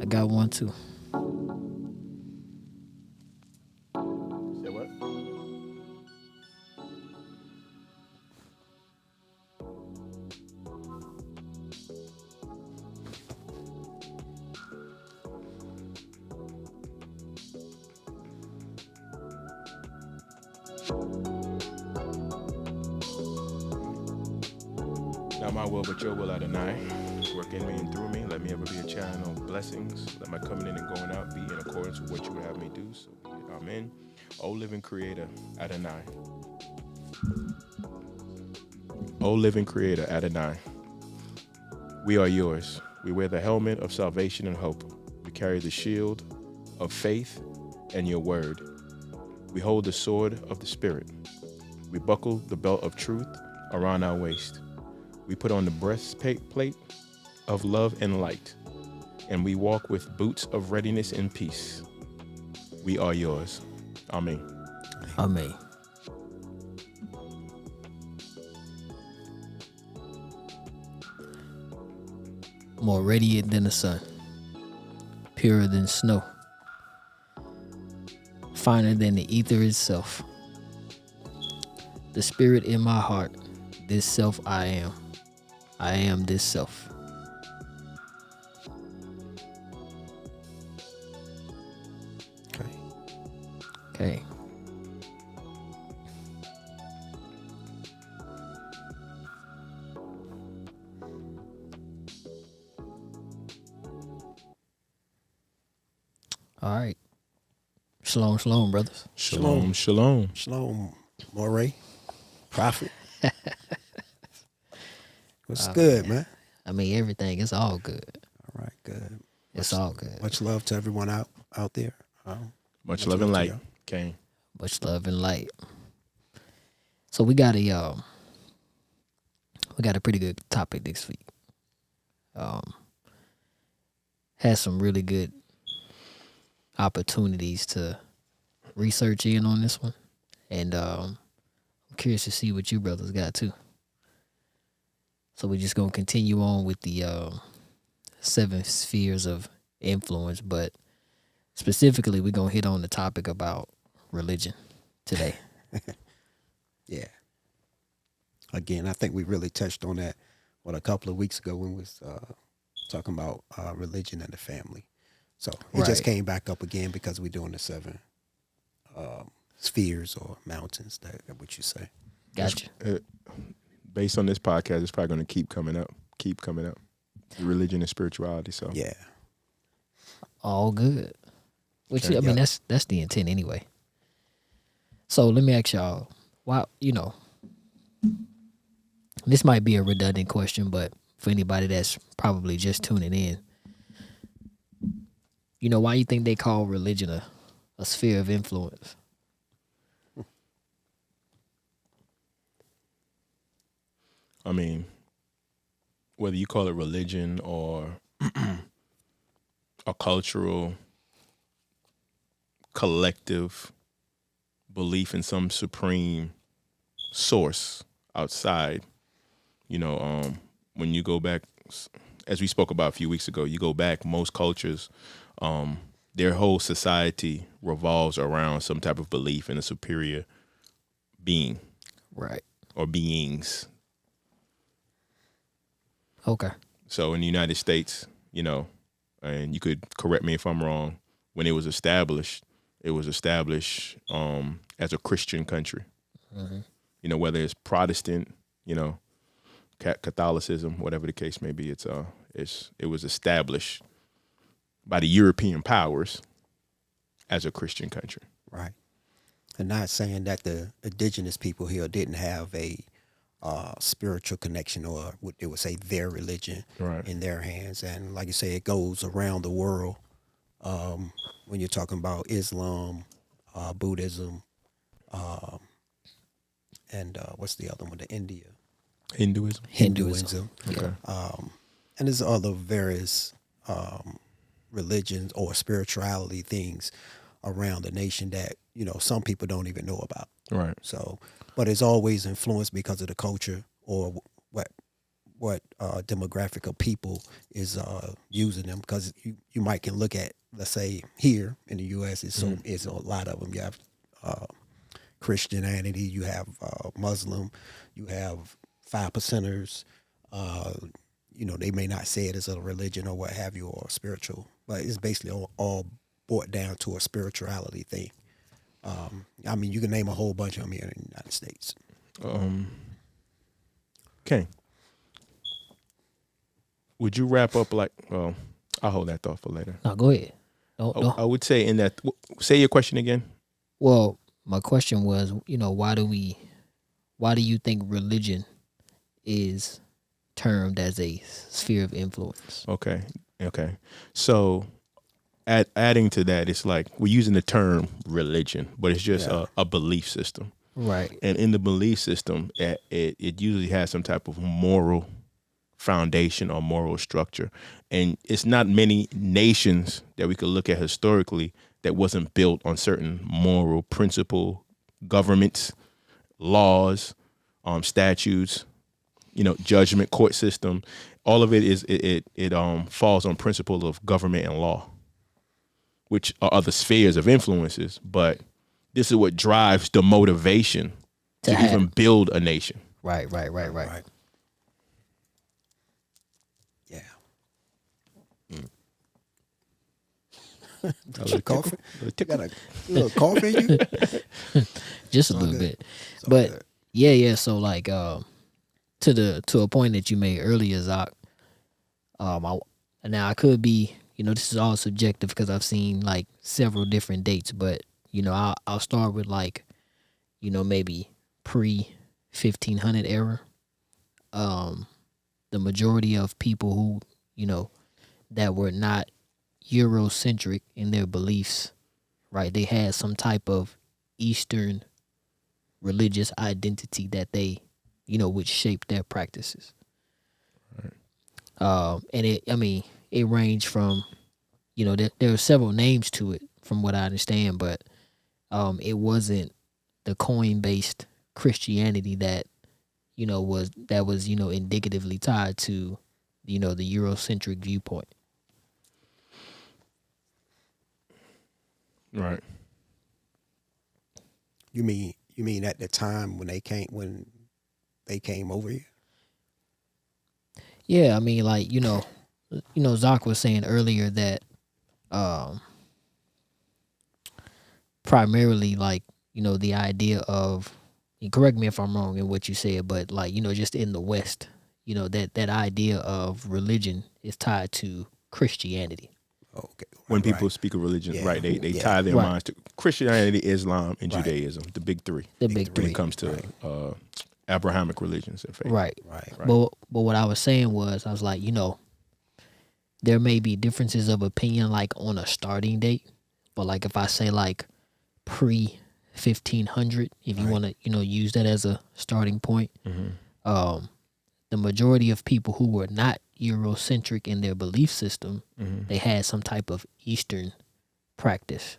got one too. Say what? Not my will, but your will, Adonai. Work in me and through me. Let me ever be a channel of blessings. Let my coming in and going out be in accordance with what you would have me do. So be it. Amen. O living creator, Adonai. O living creator, Adonai. We are yours. We wear the helmet of salvation and hope. We carry the shield of faith and your word. We hold the sword of the Spirit. We buckle the belt of truth around our waist. We put on the breastplate of love and light, and we walk with boots of readiness and peace. We are yours. Amen. Amen. More radiant than the sun, purer than snow, finer than the ether itself. The spirit in my heart, this self I am. I am this self. Okay. Okay. All right. Shalom, shalom, brothers. Shalom, shalom. Shalom, Moray, Prophet. What's good, man? I mean, everything is all good. All right, good. It's all good. Much love to everyone out there. Much love and to light. y'all. Kane. Much love and light. So we got a pretty good topic this week. Had some really good opportunities to research in on this one, and I'm curious to see what you brothers got too. So we're just gonna continue on with the 7 spheres of influence, but specifically we're gonna hit on the topic about religion today. Yeah. Again, I think we really touched on that a couple of weeks ago when we was talking about religion and the family. So it just Right. came back up again because we're doing the 7 spheres or mountains. That what you say? Gotcha. Based on this podcast, it's probably going to keep coming up. Religion and spirituality. So Yeah. All good. Which Okay, I mean, yeah. that's the intent anyway. So let me ask y'all, why this might be a redundant question, but for anybody that's probably just tuning in, why you think they call religion a sphere of influence? I mean, whether you call it religion or a cultural collective belief in some supreme source outside, when you go back, as we spoke about a few weeks ago, you go back, most cultures, their whole society revolves around some type of belief in a superior being Right. or beings. Okay. So in the United States, and you could correct me if I'm wrong, when it was established as a Christian country. Mm-hmm. Whether it's Protestant, Catholicism, whatever the case may be, it was established by the European powers as a Christian country. Right. And not saying that the indigenous people here didn't have a spiritual connection or what they would say their religion Right. in their hands. And like you say, it goes around the world when you're talking about Islam, Buddhism, and what's the other one? The India. Hinduism. Hinduism. Okay. And there's other various religions or spirituality things around the nation that, some people don't even know about. Right. So, but it's always influenced because of the culture or what demographic of people is using them, because you might can look at, let's say here in the U.S. it's a lot of them. You have Christianity, you have Muslim, you have 5%ers. They may not say it as a religion or what have you, or spiritual, but it's basically all brought down to a spirituality thing. I mean, you can name a whole bunch of them here in the United States. Okay. Would you wrap up like? Well, I'll hold that thought for later. No, go ahead. No. I would say in that. Say your question again. Well, my question was, why do you think religion is termed as a sphere of influence? Okay. So, adding to that, it's like we're using the term religion, but it's just a belief system. Right. And in the belief system, it usually has some type of moral foundation or moral structure. And it's not many nations that we could look at historically that wasn't built on certain moral principle, governments, laws, statutes, judgment, court system. All of it is it falls on principle of government and law, which are other spheres of influences. But this is what drives the motivation to even build a nation. Right. Yeah. Coffee? Got a little coffee in you? Just a little bit. But yeah. So like to a point that you made earlier, Zach. Now I could be, this is all subjective because I've seen like several different dates, but I'll start with like, maybe pre-1500 era. The majority of people who, that were not Eurocentric in their beliefs, right? They had some type of Eastern religious identity that they, would shape their practices. Right. And it ranged from, there were several names to it from what I understand, but it wasn't the coin-based Christianity that was indicatively tied to the Eurocentric viewpoint. Right. You mean at the time when they came over here? Yeah, I mean, like Zach was saying earlier that primarily, like, the idea of, correct me if I'm wrong in what you said, but like, just in the West, that idea of religion is tied to Christianity. Okay. When people speak of religion, right, they tie their minds to Christianity, Islam, and Judaism, the big three. The big three. When it comes to Abrahamic religions and faith. Right. But what I was saying was, I was like, there may be differences of opinion, like on a starting date, but like if I say like pre-1500, if you want to, use that as a starting point, the majority of people who were not Eurocentric in their belief system, they had some type of Eastern practice.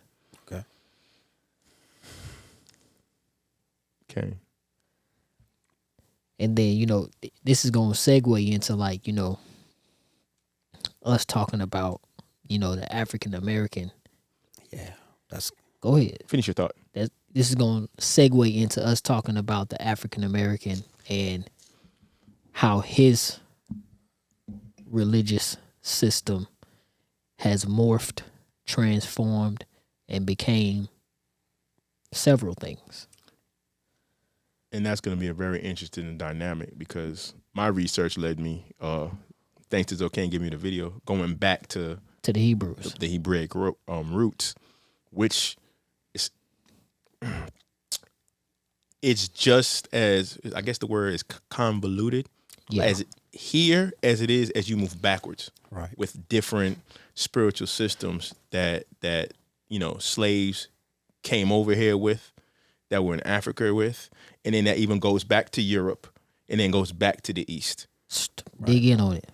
Okay. And then, this is going to segue into like, us talking about, the African American. Yeah. Go ahead. Finish your thought. This is going to segue into us talking about the African American and how his religious system has morphed, transformed, and became several things. And that's going to be a very interesting dynamic because my research led me, thanks to Zokan giving me the video, going back to the Hebrews, the Hebraic roots, which is it's just as, I guess the word is convoluted, as it is as you move backwards, right, with different spiritual systems that slaves came over here with, that were in Africa with, and then that even goes back to Europe, and then goes back to the East. Dig in on it.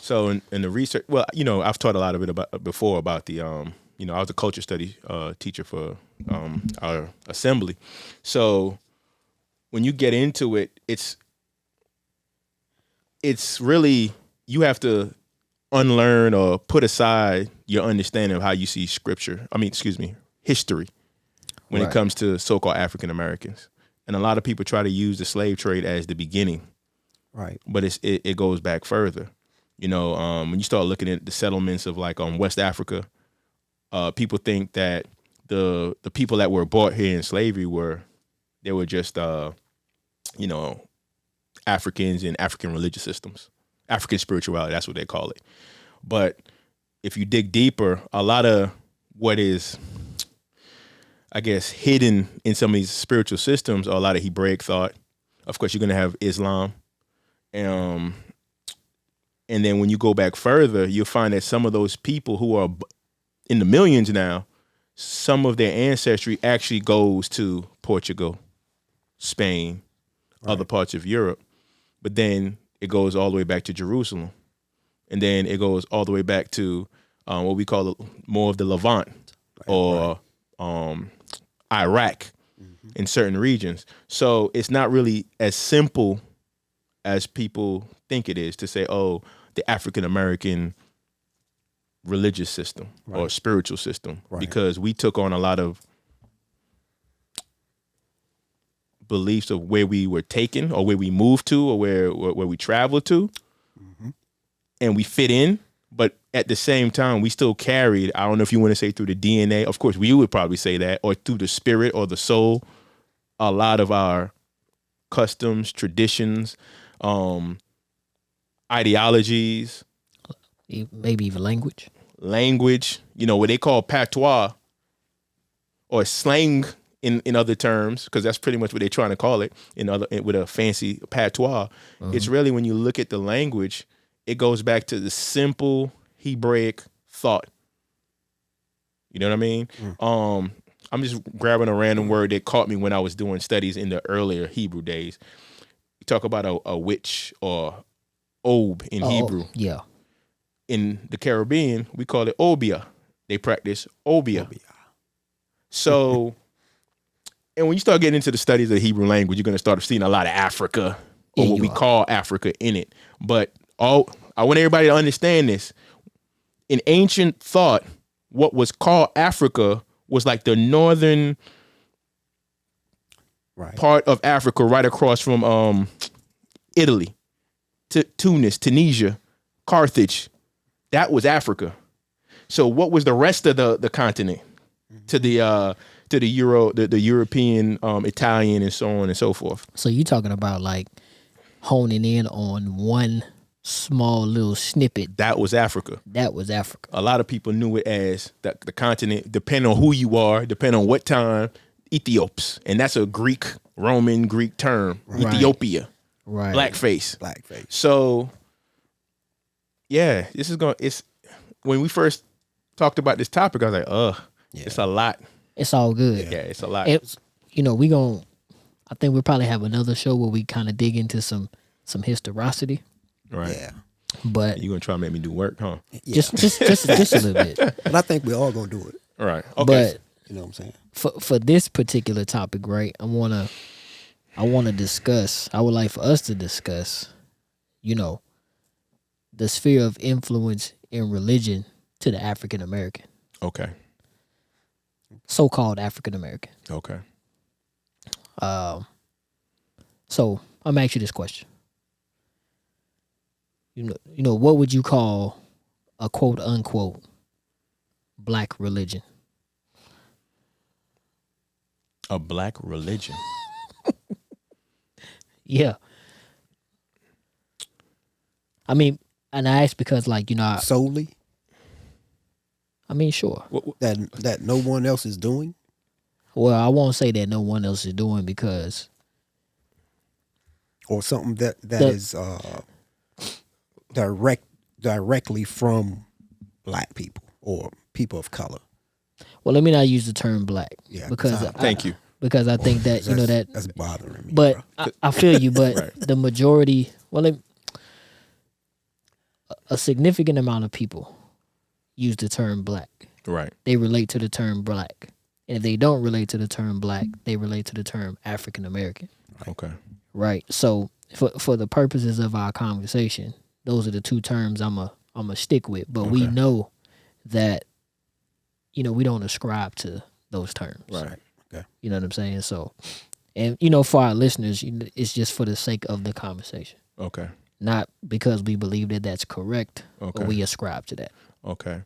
So in the research, well, I've taught a lot of it before about the, I was a culture study teacher for our assembly. So when you get into it, it's it's really, you have to unlearn or put aside your understanding of how you see history when it Right. comes to so-called African Americans. And a lot of people try to use the slave trade as the beginning, Right. but it goes back further. When you start looking at the settlements of like West Africa, people think that the people that were brought here in slavery were just Africans and African religious systems, African spirituality. That's what they call it. But if you dig deeper, a lot of what is, I guess, hidden in some of these spiritual systems are a lot of Hebraic thought. Of course, you're going to have Islam. And then when you go back further, you'll find that some of those people who are in the millions now, some of their ancestry actually goes to Portugal, Spain, other parts of Europe. But then it goes all the way back to Jerusalem. And then it goes all the way back to what we call more of the Levant or Iraq in certain regions. So it's not really as simple as people think it is to say, oh, the African American religious system or spiritual system, because we took on a lot of beliefs of where we were taken or where we moved to or where we traveled to, and we fit in. But at the same time, we still carried, I don't know if you want to say through the DNA, of course, we would probably say that, or through the spirit or the soul, a lot of our customs, traditions, ideologies, Maybe even language. what they call patois or slang in other terms, because that's pretty much what they're trying to call it with a fancy patois. It's really, when you look at the language, it goes back to the simple Hebraic thought. You know what I mean? I'm just grabbing a random word that caught me when I was doing studies in the earlier Hebrew days. You talk about a witch or Ob in Hebrew. Yeah. In the Caribbean, we call it Obia. They practice Obia. So, and when you start getting into the studies of the Hebrew language, you're going to start seeing a lot of Africa, or Yeah, what you we are. call Africa, in it. But I want everybody to understand this. In ancient thought, what was called Africa was like the northern part of Africa, right across from Italy, to Tunis, Tunisia, Carthage. That was Africa. So what was the rest of the continent? To the European, Italian, and so on and so forth. So you talking about like honing in on one small little snippet. That was Africa. That was Africa. A lot of people knew it as the continent, depending on who you are, depending on what time, Ethiops. And that's a Roman Greek term. Right. Ethiopia. Right. Blackface. Blackface. So, yeah, it's when we first talked about this topic, I was like, it's a lot. It's all good. Yeah, it's a lot. I think we'll probably have another show where we kind of dig into some historicity. Right. Yeah. But You're going to try to make me do work, huh? just a little bit. But I think we're all gonna do it. All right. Okay. But You know what I'm saying? for this particular topic, right? I wanna discuss. I would like for us to discuss, the sphere of influence in religion to the African American, Okay. so-called African American. Okay. So I'm gonna ask you this question. What would you call a quote unquote black religion? A black religion. Yeah. I mean, and I ask because, Solely sure. that no one else is doing. Well, I won't say that no one else is doing because Or something that The- is directly from black people or people of color. well, let me not use the term black. Yeah, Because Thank you. Because I think that That's bothering me. but bro. I feel you. But Right. the majority, a significant amount of people use the term black. Right. They relate to the term black, and if they don't relate to the term black, they relate to the term African American. Okay. right? So for the purposes of our conversation, those are the two terms I'm a stick with. But we Okay. know that, you know, we don't ascribe to those terms. Right. Okay. You know what I'm saying? So, and you know, for our listeners, you know, it's just for the sake of the conversation, Okay. not because we believe that that's correct Okay. or we ascribe to that. Okay.